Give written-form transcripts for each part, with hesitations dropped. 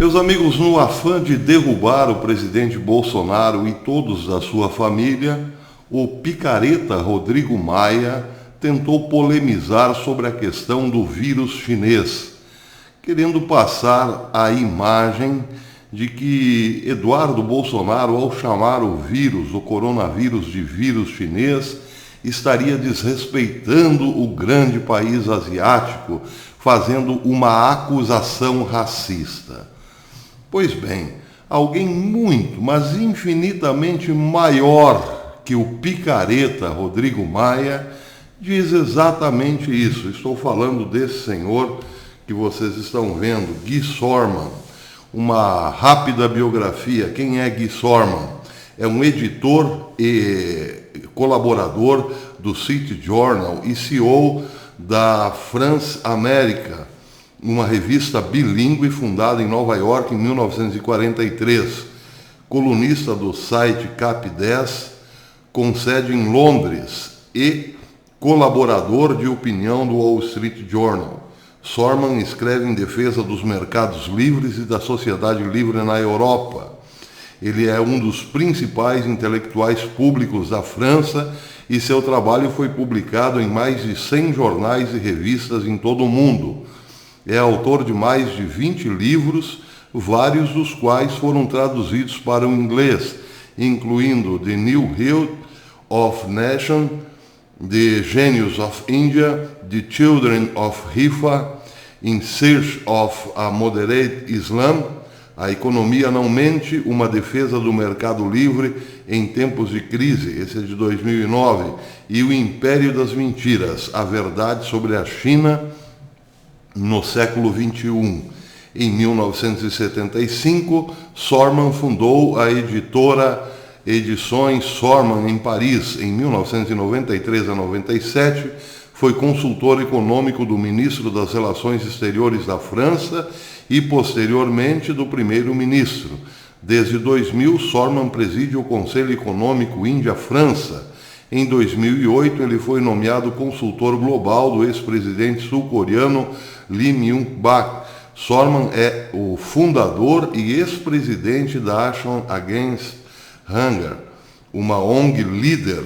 Meus amigos, no afã de derrubar o presidente Bolsonaro e todos da sua família, o picareta Rodrigo Maia tentou polemizar sobre a questão do vírus chinês, querendo passar a imagem de que Eduardo Bolsonaro, ao chamar o vírus, o coronavírus, de vírus chinês, estaria desrespeitando o grande país asiático, fazendo uma acusação racista. Pois bem, alguém muito, mas infinitamente maior que o picareta Rodrigo Maia diz exatamente isso. Estou falando desse senhor que vocês estão vendo, Guy Sorman. Uma rápida biografia. Quem é Guy Sorman? É um editor e colaborador do City Journal e CEO da France America, uma revista bilíngue fundada em Nova York em 1943, colunista do site Cap 10, com sede em Londres, e colaborador de opinião do Wall Street Journal. Sorman escreve em defesa dos mercados livres e da sociedade livre na Europa. Ele é um dos principais intelectuais públicos da França e seu trabalho foi publicado em mais de 100 jornais e revistas em todo o mundo. É autor de mais de 20 livros, vários dos quais foram traduzidos para o inglês, incluindo The New Health of Nation, The Genius of India, The Children of Rifa, In Search of a Moderate Islam, A Economia Não Mente, Uma Defesa do Mercado Livre em Tempos de Crise, esse é de 2009, e O Império das Mentiras, A Verdade sobre a China no século XXI. Em 1975, Sorman fundou a editora Edições Sorman em Paris. Em 1993 a 97, foi consultor econômico do ministro das Relações Exteriores da França e, posteriormente, do primeiro-ministro. Desde 2000, Sorman preside o Conselho Econômico Índia-França. Em 2008, ele foi nomeado consultor global do ex-presidente sul-coreano Lee Myung-bak. Sorman é o fundador e ex-presidente da Action Against Hunger, uma ONG líder.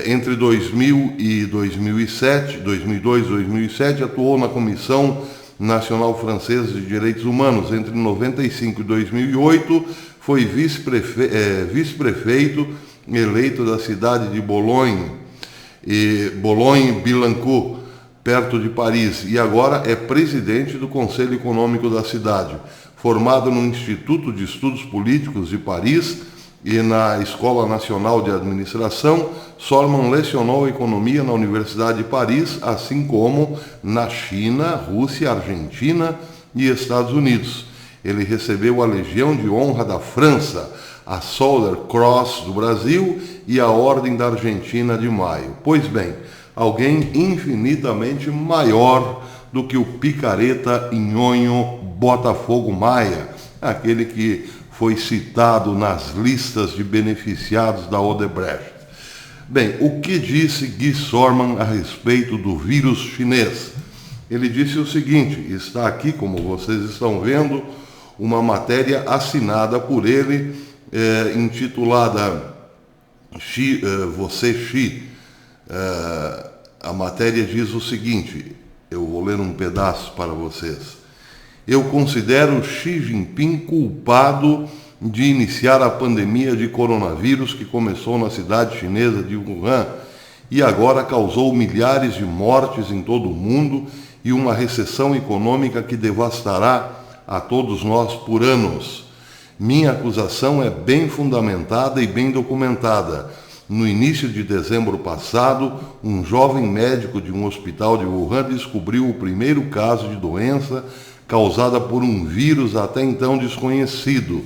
Entre 2000 e 2007, 2002 e 2007, atuou na Comissão Nacional Francesa de Direitos Humanos. Entre 95 e 2008, foi vice-prefeito eleito da cidade de Boulogne-Billancourt, perto de Paris, e agora é presidente do Conselho Econômico da cidade. Formado no Instituto de Estudos Políticos de Paris e na Escola Nacional de Administração, Sorman lecionou economia na Universidade de Paris, assim como na China, Rússia, Argentina e Estados Unidos. Ele recebeu a Legião de Honra da França, a Solar Cross do Brasil e a Ordem da Argentina de Maio. Pois bem, alguém infinitamente maior do que o picareta Nhonho Botafogo Maia, aquele que foi citado nas listas de beneficiados da Odebrecht. Bem, o que disse Guy Sorman a respeito do vírus chinês? Ele disse o seguinte, está aqui, como vocês estão vendo, uma matéria assinada por ele, intitulada Você Xi. A matéria diz o seguinte, eu vou ler um pedaço para vocês. Eu considero Xi Jinping culpado de iniciar a pandemia de coronavírus que começou na cidade chinesa de Wuhan e agora causou milhares de mortes em todo o mundo e uma recessão econômica que devastará a todos nós por anos. Minha acusação é bem fundamentada e bem documentada. No início de dezembro passado, um jovem médico de um hospital de Wuhan descobriu o primeiro caso de doença causada por um vírus até então desconhecido.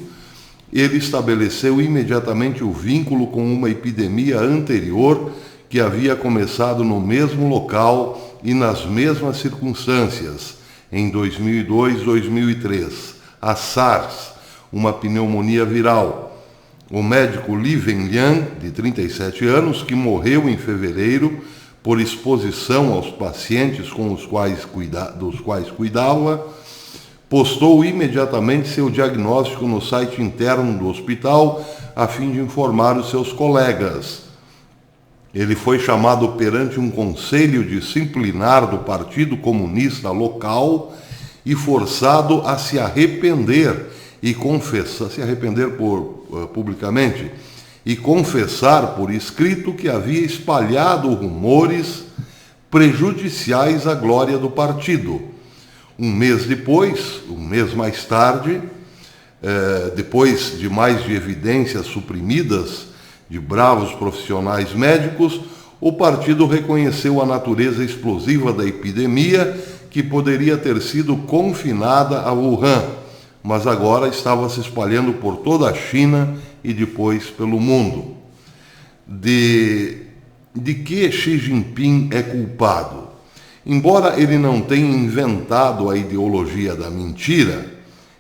Ele estabeleceu imediatamente o vínculo com uma epidemia anterior que havia começado no mesmo local e nas mesmas circunstâncias, em 2002-2003, a SARS, uma pneumonia viral. O médico Li Wenliang, de 37 anos, que morreu em fevereiro por exposição aos pacientes com dos quais cuidava, postou imediatamente seu diagnóstico no site interno do hospital a fim de informar os seus colegas. Ele foi chamado perante um conselho disciplinar do Partido Comunista local e forçado a se arrepender e confessar, publicamente e confessar por escrito que havia espalhado rumores prejudiciais à glória do partido. Um mês mais tarde, depois de mais de evidências suprimidas de bravos profissionais médicos, o partido reconheceu a natureza explosiva da epidemia que poderia ter sido confinada a Wuhan, mas agora estava se espalhando por toda a China e depois pelo mundo. De que Xi Jinping é culpado? Embora ele não tenha inventado a ideologia da mentira,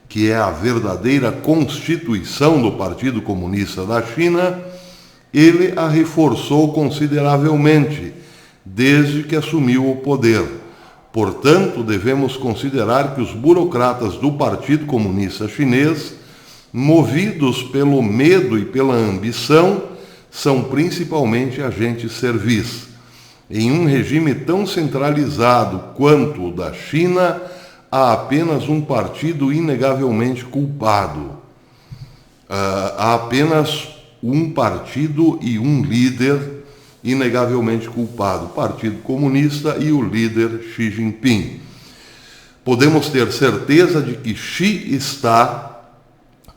que é a verdadeira constituição do Partido Comunista da China, ele a reforçou consideravelmente desde que assumiu o poder. Portanto, devemos considerar que os burocratas do Partido Comunista Chinês, movidos pelo medo e pela ambição, são principalmente agentes servis. Em um regime tão centralizado quanto o da China, há apenas um partido inegavelmente culpado. Há apenas um partido e um líder inegavelmente culpado, o Partido Comunista e o líder Xi Jinping. Podemos ter certeza de que Xi está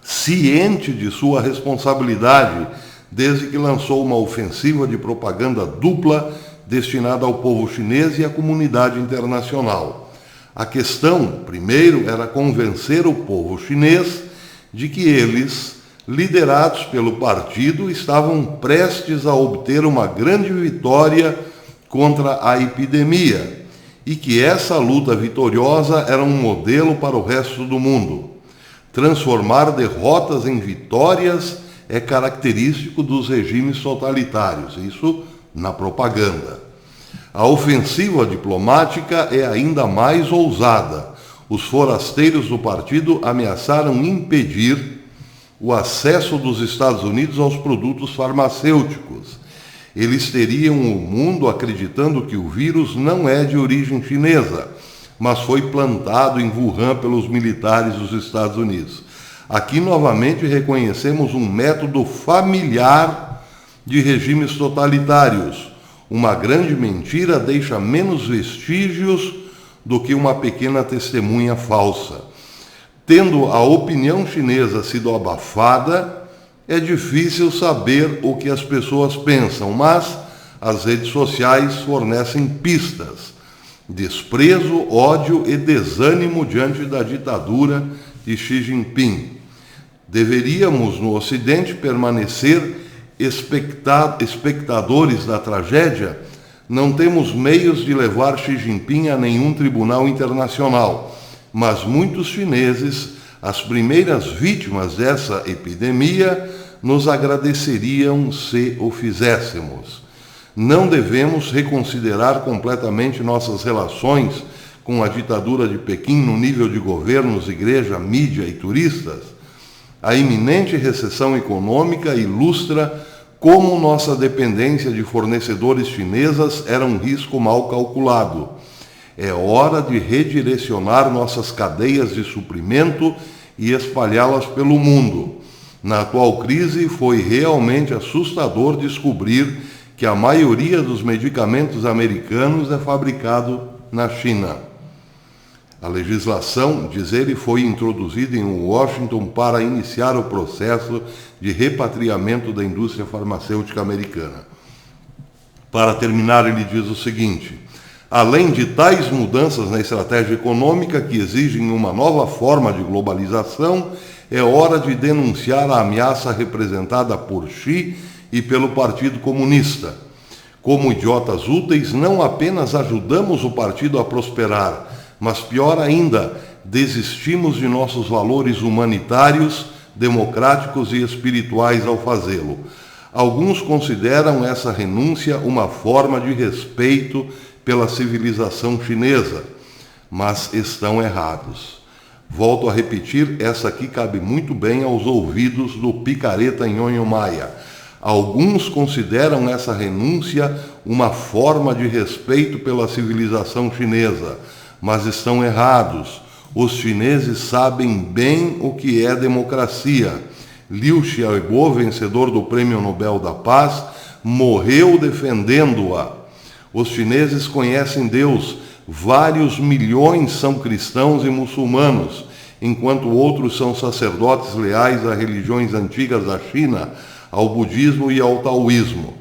ciente de sua responsabilidade desde que lançou uma ofensiva de propaganda dupla destinada ao povo chinês e à comunidade internacional. A questão, primeiro, era convencer o povo chinês de que eles, liderados pelo partido, estavam prestes a obter uma grande vitória contra a epidemia e que essa luta vitoriosa era um modelo para o resto do mundo. Transformar derrotas em vitórias é característico dos regimes totalitários, isso na propaganda. A ofensiva diplomática é ainda mais ousada. Os forasteiros do partido ameaçaram impedir o acesso dos Estados Unidos aos produtos farmacêuticos. Eles teriam o mundo acreditando que o vírus não é de origem chinesa, mas foi plantado em Wuhan pelos militares dos Estados Unidos. Aqui novamente reconhecemos um método familiar de regimes totalitários. Uma grande mentira deixa menos vestígios do que uma pequena testemunha falsa. Tendo a opinião chinesa sido abafada, é difícil saber o que as pessoas pensam, mas as redes sociais fornecem pistas. Desprezo, ódio e desânimo diante da ditadura de Xi Jinping. Deveríamos, no Ocidente, permanecer espectadores da tragédia. Não temos meios de levar Xi Jinping a nenhum tribunal internacional, mas muitos chineses, as primeiras vítimas dessa epidemia, nos agradeceriam se o fizéssemos. Não devemos reconsiderar completamente nossas relações com a ditadura de Pequim no nível de governos, igreja, mídia e turistas. A iminente recessão econômica ilustra como nossa dependência de fornecedores chinesas era um risco mal calculado. É hora de redirecionar nossas cadeias de suprimento e espalhá-las pelo mundo. Na atual crise, foi realmente assustador descobrir que a maioria dos medicamentos americanos é fabricado na China. A legislação, diz ele, foi introduzida em Washington para iniciar o processo de repatriamento da indústria farmacêutica americana. Para terminar, ele diz o seguinte: além de tais mudanças na estratégia econômica que exigem uma nova forma de globalização, é hora de denunciar a ameaça representada por Xi e pelo Partido Comunista. Como idiotas úteis, não apenas ajudamos o partido a prosperar, mas pior ainda, desistimos de nossos valores humanitários, democráticos e espirituais ao fazê-lo. Alguns consideram essa renúncia uma forma de respeito pela civilização chinesa, mas estão errados. Volto a repetir, essa aqui cabe muito bem aos ouvidos do picareta Nhonho Maia. Alguns consideram essa renúncia uma forma de respeito pela civilização chinesa, mas estão errados. Os chineses sabem bem o que é democracia. Liu Xiaobo, vencedor do Prêmio Nobel da Paz, morreu defendendo-a. Os chineses conhecem Deus. Vários milhões são cristãos e muçulmanos, enquanto outros são sacerdotes leais a religiões antigas da China, ao budismo e ao taoísmo.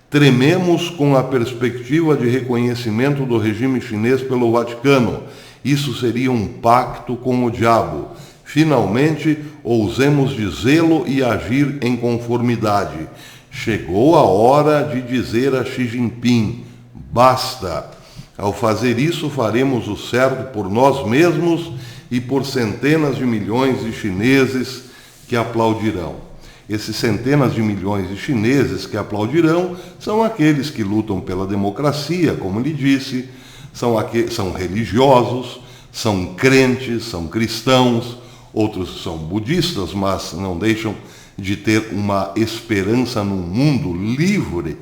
Trememos com a perspectiva de reconhecimento do regime chinês pelo Vaticano. Isso seria um pacto com o diabo. Finalmente, ousemos dizê-lo e agir em conformidade. Chegou a hora de dizer a Xi Jinping: basta! Ao fazer isso, faremos o certo por nós mesmos e por centenas de milhões de chineses que aplaudirão. Esses centenas de milhões de chineses que aplaudirão são aqueles que lutam pela democracia, como lhe disse, são religiosos, são crentes, são cristãos, outros são budistas, mas não deixam de ter uma esperança num mundo livre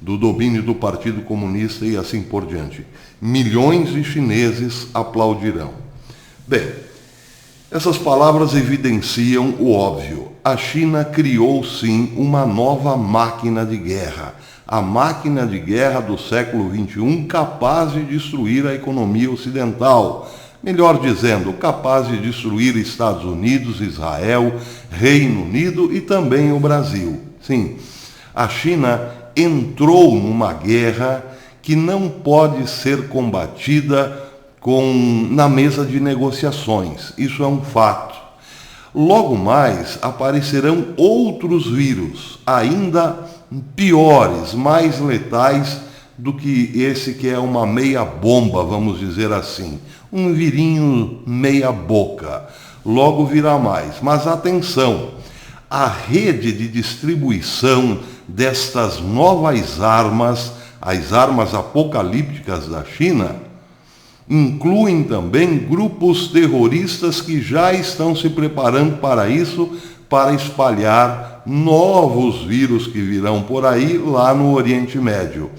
do domínio do Partido Comunista e assim por diante. Milhões de chineses aplaudirão. Bem, essas palavras evidenciam o óbvio. A China criou, sim, uma nova máquina de guerra. A máquina de guerra do século XXI capaz de destruir a economia ocidental. Melhor dizendo, capaz de destruir Estados Unidos, Israel, Reino Unido e também o Brasil. Sim, a China entrou numa guerra que não pode ser combatida na mesa de negociações. Isso é um fato. Logo mais aparecerão outros vírus, ainda piores, mais letais do que esse que é uma meia bomba, vamos dizer assim. Um virinho meia boca. Logo virá mais. Mas atenção, a rede de distribuição destas novas armas, as armas apocalípticas da China, incluem também grupos terroristas que já estão se preparando para isso, para espalhar novos vírus que virão por aí lá no Oriente Médio.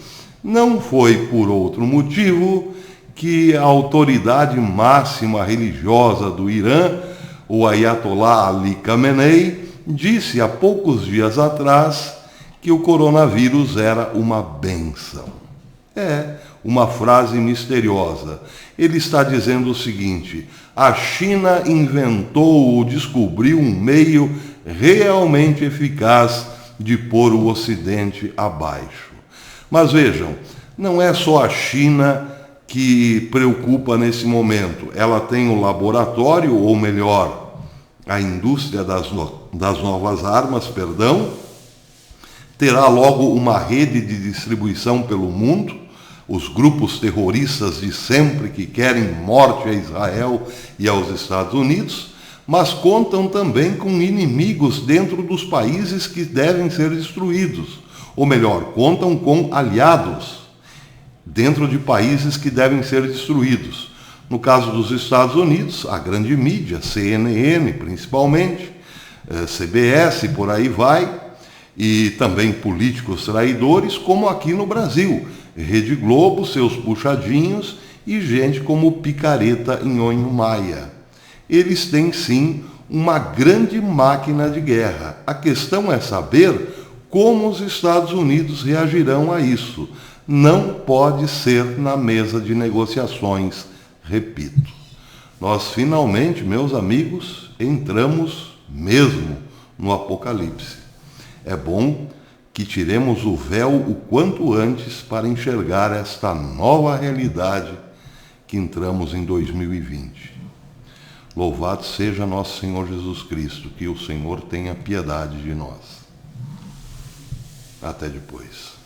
Não foi por outro motivo que a autoridade máxima religiosa do Irã, o Ayatollah Ali Khamenei, disse há poucos dias atrás que o coronavírus era uma bênção. Uma frase misteriosa. Ele está dizendo o seguinte: a China inventou ou descobriu um meio realmente eficaz de pôr o Ocidente abaixo. Mas vejam, não é só a China que preocupa nesse momento. Ela tem o laboratório, ou melhor, a indústria das novas armas, terá logo uma rede de distribuição pelo mundo, os grupos terroristas de sempre que querem morte a Israel e aos Estados Unidos, mas contam também com inimigos dentro dos países que devem ser destruídos, ou melhor, contam com aliados dentro de países que devem ser destruídos. No caso dos Estados Unidos, a grande mídia, CNN principalmente, CBS, por aí vai, e também políticos traidores, como aqui no Brasil, Rede Globo, seus puxadinhos e gente como o picareta Nhonho Maia. Eles têm sim uma grande máquina de guerra. A questão é saber como os Estados Unidos reagirão a isso. Não pode ser na mesa de negociações, repito. Nós finalmente, meus amigos, entramos mesmo no Apocalipse. É bom que tiremos o véu o quanto antes para enxergar esta nova realidade que entramos em 2020. Louvado seja nosso Senhor Jesus Cristo, que o Senhor tenha piedade de nós. Até depois.